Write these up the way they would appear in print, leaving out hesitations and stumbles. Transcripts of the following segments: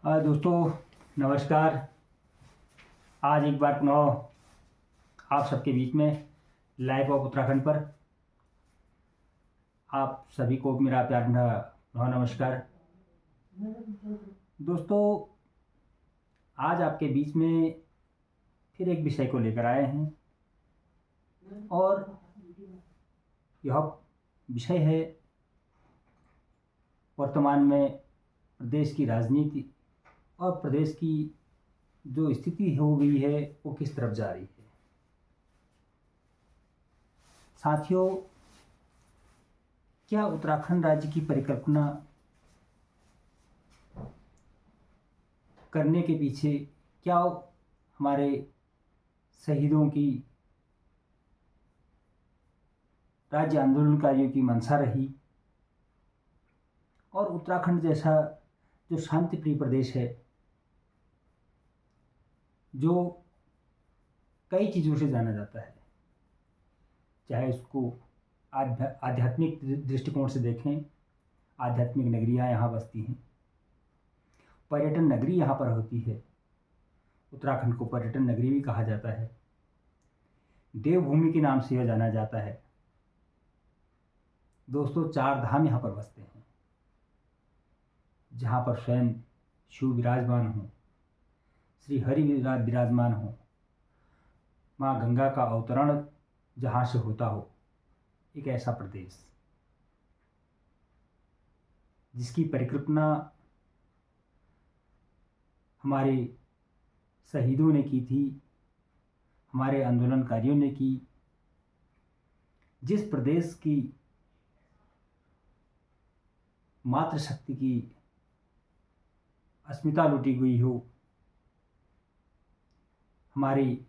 दोस्तों नमस्कार। आज एक बार पुनः आप सबके बीच में लाइव ऑफ उत्तराखंड पर आप सभी को मेरा प्यार भरा नमस्कार। दोस्तों आज आपके बीच में फिर एक विषय को लेकर आए हैं और यह विषय है वर्तमान में प्रदेश की राजनीति और प्रदेश की जो स्थिति हो गई है वो किस तरफ जा रही है। साथियों, क्या उत्तराखंड राज्य की परिकल्पना करने के पीछे क्या हमारे शहीदों की, राज्य आंदोलनकारियों की मंशा रही और उत्तराखंड जैसा जो शांतिप्रिय प्रदेश है, जो कई चीज़ों से जाना जाता है, चाहे उसको आध्यात्मिक दृष्टिकोण से देखें, आध्यात्मिक नगरियाँ यहाँ बसती हैं, पर्यटन नगरी यहाँ पर होती है। उत्तराखंड को पर्यटन नगरी भी कहा जाता है, देवभूमि के नाम से यह जाना जाता है। दोस्तों, 4 धाम यहाँ पर बसते हैं, जहाँ पर स्वयं शिव विराजमान हो, श्री हरि विराजमान हो, माँ गंगा का अवतरण जहाँ से होता हो, एक ऐसा प्रदेश जिसकी परिकल्पना हमारे शहीदों ने की थी, हमारे आंदोलनकारियों ने की। जिस प्रदेश की मातृशक्ति की अस्मिता लूटी गई हो, हमारी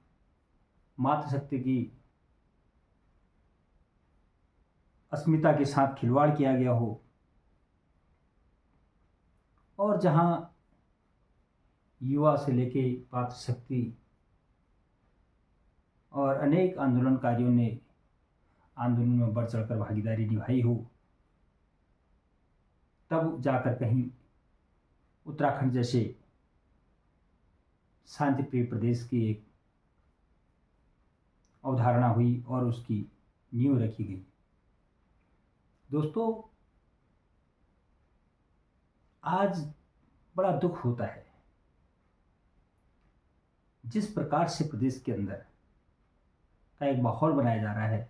मातृशक्ति की अस्मिता के साथ खिलवाड़ किया गया हो, और जहाँ युवा से लेके मातृशक्ति और अनेक आंदोलनकारियों ने आंदोलन में बढ़ चढ़कर भागीदारी निभाई हो, तब जाकर कहीं उत्तराखंड जैसे शांतिप्रिय प्रदेश की एक अवधारणा हुई और उसकी नींव रखी गई। दोस्तों, आज बड़ा दुख होता है जिस प्रकार से प्रदेश के अंदर का एक माहौल बनाया जा रहा है,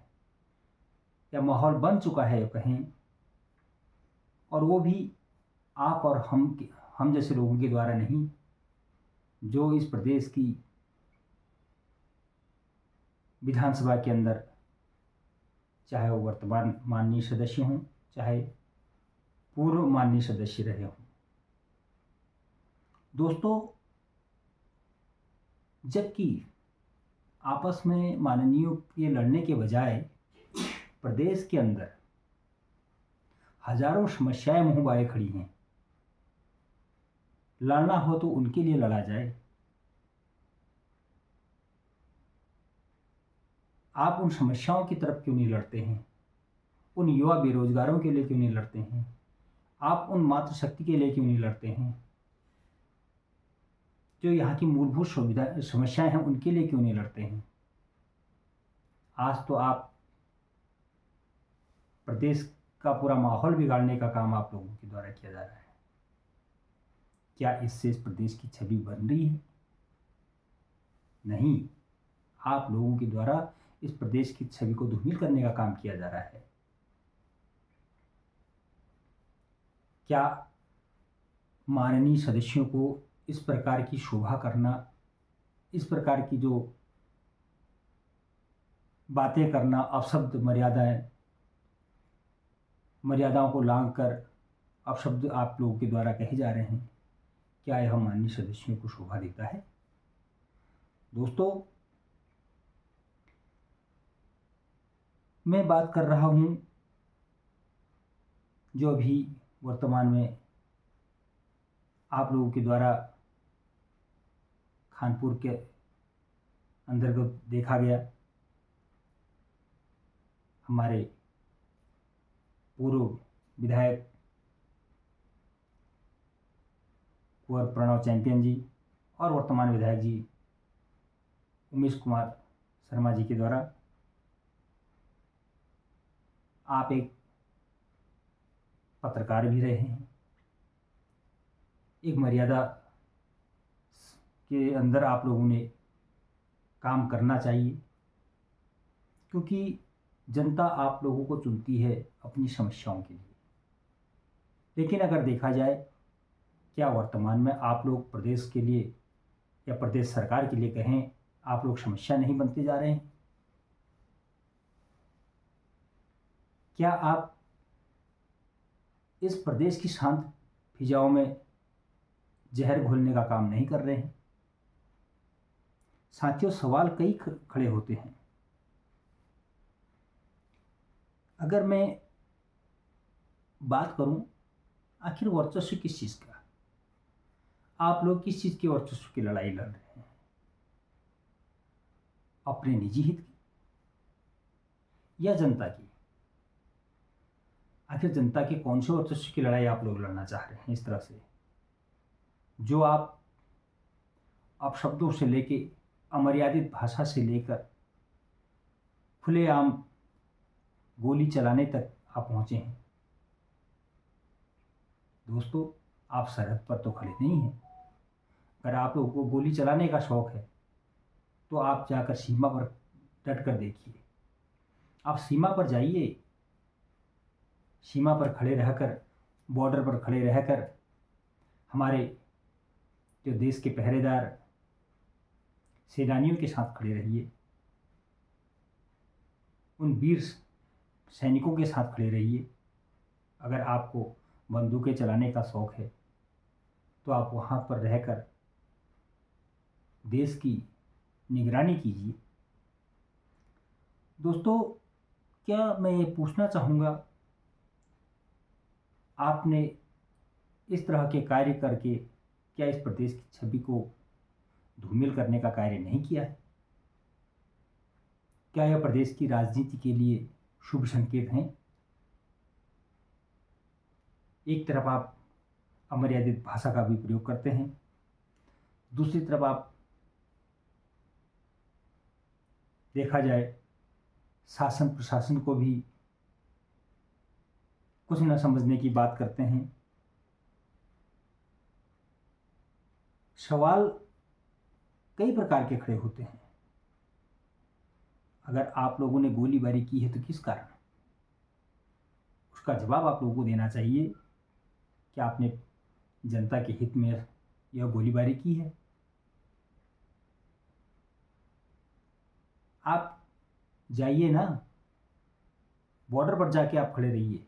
या माहौल बन चुका है कहीं, और वो भी आप और हम जैसे लोगों के द्वारा नहीं, जो इस प्रदेश की विधानसभा के अंदर, चाहे वो वर्तमान माननीय सदस्य हों, चाहे पूर्व माननीय सदस्य रहे हों। दोस्तों, जबकि आपस में माननीयों के लड़ने के बजाय प्रदेश के अंदर हजारों समस्याएं मुंह बाए खड़ी हैं, लड़ना हो तो उनके लिए लड़ा जाए। आप उन समस्याओं की तरफ क्यों नहीं लड़ते हैं? उन युवा बेरोजगारों के लिए क्यों नहीं लड़ते हैं? आप उन मातृशक्ति के लिए क्यों नहीं लड़ते हैं? जो यहाँ की मूलभूत समस्याएं हैं, उनके लिए क्यों नहीं लड़ते हैं? आज तो आप प्रदेश का पूरा माहौल बिगाड़ने का काम आप लोगों के द्वारा किया जा रहा है। क्या इससे इस प्रदेश की छवि बन रही है? नहीं, आप लोगों के द्वारा इस प्रदेश की छवि को धूमिल करने का काम किया जा रहा है। क्या माननीय सदस्यों को इस प्रकार की शोभा करना, इस प्रकार की जो बातें करना, अपशब्द मर्यादाओं को लांघ कर अपशब्द आप लोगों के द्वारा कहे जा रहे हैं, क्या यह माननीय सदस्यों को शोभा देता है? दोस्तों, मैं बात कर रहा हूं जो अभी वर्तमान में आप लोगों के द्वारा खानपुर के अंतर्गत देखा गया, हमारे पूर्व विधायक कुंवर प्रणव चैंपियन जी और वर्तमान विधायक जी उमेश कुमार शर्मा जी के द्वारा आप एक पत्रकार भी रहे हैं। एक मर्यादा के अंदर आप लोगों ने काम करना चाहिए, क्योंकि जनता आप लोगों को चुनती है अपनी समस्याओं के लिए। लेकिन अगर देखा जाए, क्या वर्तमान में आप लोग प्रदेश के लिए या प्रदेश सरकार के लिए कहें, आप लोग समस्या नहीं बनते जा रहे हैं? क्या आप इस प्रदेश की शांत फिजाओं में जहर घोलने का काम नहीं कर रहे हैं? साथियों, सवाल कई खड़े होते हैं। अगर मैं बात करूं, आखिर वर्चस्व किस चीज़ का? आप लोग किस चीज़ के वर्चस्व की लड़ाई लड़ रहे हैं? अपने निजी हित की या जनता की? आखिर जनता के कौन से वर्चस्व की लड़ाई आप लोग लड़ना चाह रहे हैं इस तरह से, जो आप अपशब्दों से लेके, अमर्यादित भाषा से लेकर खुलेआम गोली चलाने तक आप पहुंचे हैं? दोस्तों, आप सरहद पर तो खड़े नहीं हैं। अगर आप लोगों को गोली चलाने का शौक है तो आप जाकर सीमा पर डट कर देखिए। आप सीमा पर जाइए, सीमा पर खड़े रहकर, बॉर्डर पर खड़े रहकर हमारे जो देश के पहरेदार सेनानियों के साथ खड़े रहिए, उन वीर सैनिकों के साथ खड़े रहिए। अगर आपको बंदूकें चलाने का शौक़ है तो आप वहाँ पर रहकर देश की निगरानी कीजिए। दोस्तों, क्या मैं ये पूछना चाहूँगा, आपने इस तरह के कार्य करके क्या इस प्रदेश की छवि को धूमिल करने का कार्य नहीं किया है? क्या यह प्रदेश की राजनीति के लिए शुभ संकेत हैं? एक तरफ आप अमर्यादित भाषा का भी प्रयोग करते हैं, दूसरी तरफ आप देखा जाए शासन प्रशासन को भी कुछ न समझने की बात करते हैं। सवाल कई प्रकार के खड़े होते हैं। अगर आप लोगों ने गोलीबारी की है तो किस कारण? उसका जवाब आप लोगों को देना चाहिए कि आपने जनता के हित में यह गोलीबारी की है। आप जाइए ना, बॉर्डर पर जाके आप खड़े रहिए।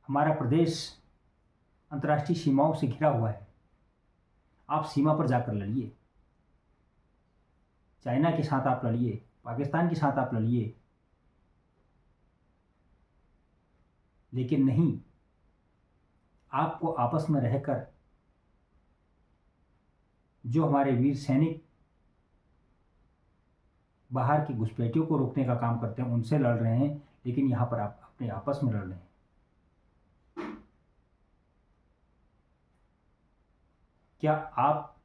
हमारा प्रदेश अंतर्राष्ट्रीय सीमाओं से घिरा हुआ है। आप सीमा पर जाकर लड़िए। चाइना के साथ आप लड़िए, पाकिस्तान के साथ आप लड़िए, लेकिन नहीं, आपको आपस में रहकर जो हमारे वीर सैनिक बाहर की घुसपैठियों को रोकने का काम करते हैं उनसे लड़ रहे हैं, लेकिन यहाँ पर आप अपने आपस में लड़ रहे हैं। क्या आप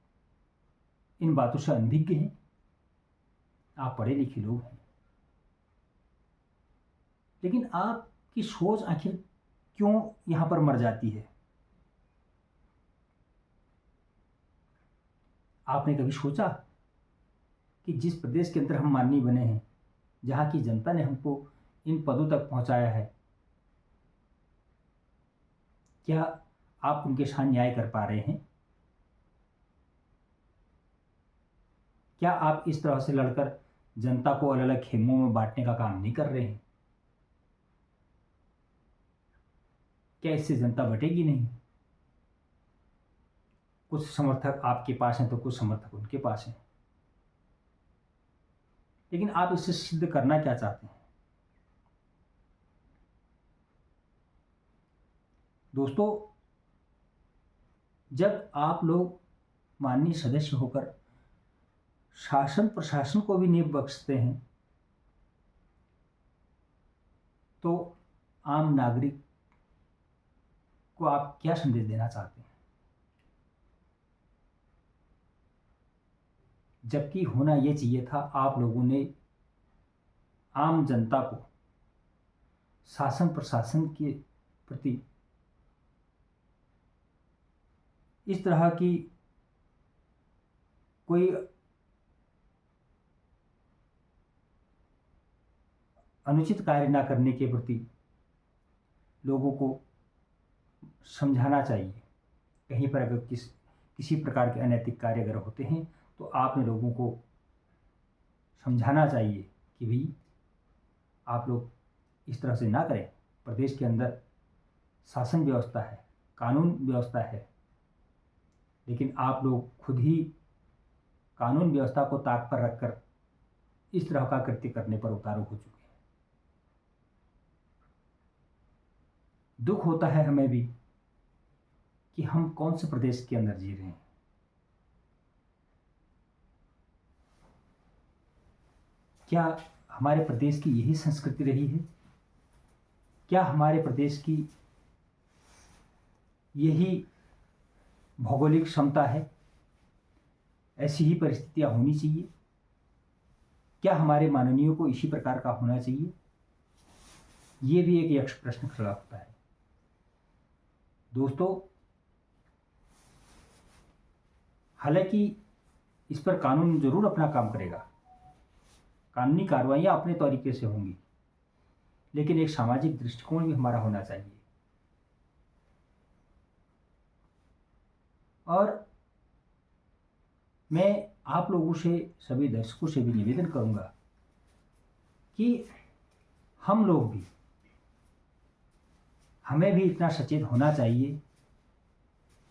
इन बातों से अनभिज्ञ हैं? आप पढ़े लिखे लोग हैं, लेकिन आपकी सोच आखिर क्यों यहाँ पर मर जाती है? आपने कभी सोचा कि जिस प्रदेश के अंदर हम माननीय बने हैं, जहाँ की जनता ने हमको इन पदों तक पहुँचाया है, क्या आप उनके साथ न्याय कर पा रहे हैं? क्या आप इस तरह से लड़कर जनता को अलग अलग खेमों में बांटने का काम नहीं कर रहे हैं? क्या इससे जनता बटेगी नहीं? कुछ समर्थक आपके पास हैं तो कुछ समर्थक उनके पास हैं, लेकिन आप इससे सिद्ध करना क्या चाहते हैं? दोस्तों, जब आप लोग माननीय सदस्य होकर शासन प्रशासन को भी नींव बख्शते हैं, तो आम नागरिक को आप क्या संदेश देना चाहते हैं? जबकि होना ये चाहिए था, आप लोगों ने आम जनता को शासन प्रशासन के प्रति इस तरह की कोई अनुचित कार्य ना करने के प्रति लोगों को समझाना चाहिए। कहीं पर अगर किसी प्रकार के अनैतिक कार्य अगर होते हैं तो आपने लोगों को समझाना चाहिए कि भाई आप लोग इस तरह से ना करें। प्रदेश के अंदर शासन व्यवस्था है, कानून व्यवस्था है, लेकिन आप लोग खुद ही कानून व्यवस्था को ताक पर रखकर इस तरह का कृत्य करने पर उतारू हो चुके हैं। दुख होता है हमें भी कि हम कौन से प्रदेश के अंदर जी रहे हैं। क्या हमारे प्रदेश की यही संस्कृति रही है? क्या हमारे प्रदेश की यही भौगोलिक क्षमता है? ऐसी ही परिस्थितियां होनी चाहिए? क्या हमारे माननीयों को इसी प्रकार का होना चाहिए? ये भी एक यक्ष प्रश्न खड़ा होता है। दोस्तों, हालांकि इस पर कानून जरूर अपना काम करेगा, कानूनी कार्रवाइयां अपने तरीके से होंगी, लेकिन एक सामाजिक दृष्टिकोण भी हमारा होना चाहिए। और मैं आप लोगों से, सभी दर्शकों से भी निवेदन करूंगा कि हम लोग भी, हमें भी इतना सचेत होना चाहिए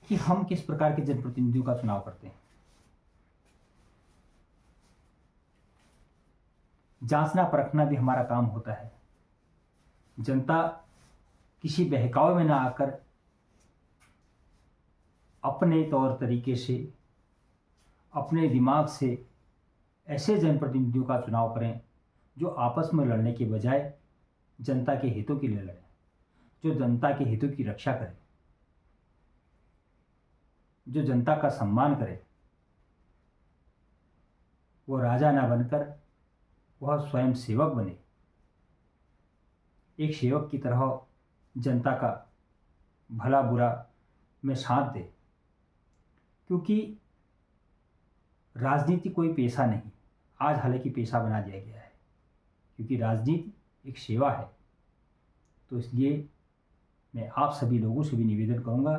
कि हम किस प्रकार के जनप्रतिनिधियों का चुनाव करते हैं। जांचना परखना भी हमारा काम होता है। जनता किसी बहकावे में ना आकर अपने तौर तरीके से, अपने दिमाग से ऐसे जनप्रतिनिधियों का चुनाव करें जो आपस में लड़ने के बजाय जनता के हितों के लिए लड़ें, जो जनता के हितों की रक्षा करें, जो जनता का सम्मान करे। वो राजा ना बनकर वह स्वयं सेवक बने, एक सेवक की तरह जनता का भला बुरा में साथ दे। क्योंकि राजनीति कोई पेशा नहीं, आज हालांकि पेशा बना दिया गया है, क्योंकि राजनीति एक सेवा है। तो इसलिए मैं आप सभी लोगों से भी निवेदन करूंगा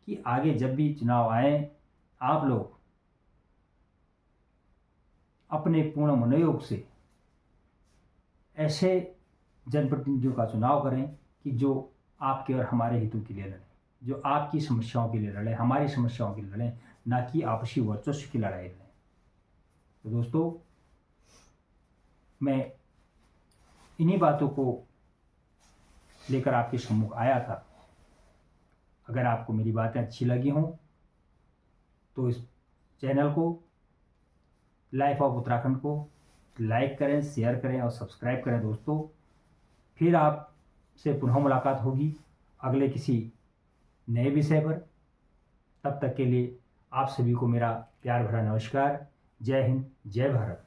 कि आगे जब भी चुनाव आए, आप लोग अपने पूर्ण मनोयोग से ऐसे जनप्रतिनिधियों का चुनाव करें कि जो आपके और हमारे हितों के लिए लड़ें, जो आपकी समस्याओं के लिए लड़ें, हमारी समस्याओं के लिए लड़ें, ना कि आपसी वर्चस्व की लड़ाई लड़ें। तो दोस्तों, मैं इन्हीं बातों को लेकर आपके सम्मुख आया था। अगर आपको मेरी बातें अच्छी लगी हों तो इस चैनल को, लाइफ ऑफ उत्तराखंड को लाइक करें, शेयर करें और सब्सक्राइब करें। दोस्तों, फिर आपसे पुनः मुलाकात होगी अगले किसी नए विषय पर। तब तक के लिए आप सभी को मेरा प्यार भरा नमस्कार। जय हिंद, जय भारत।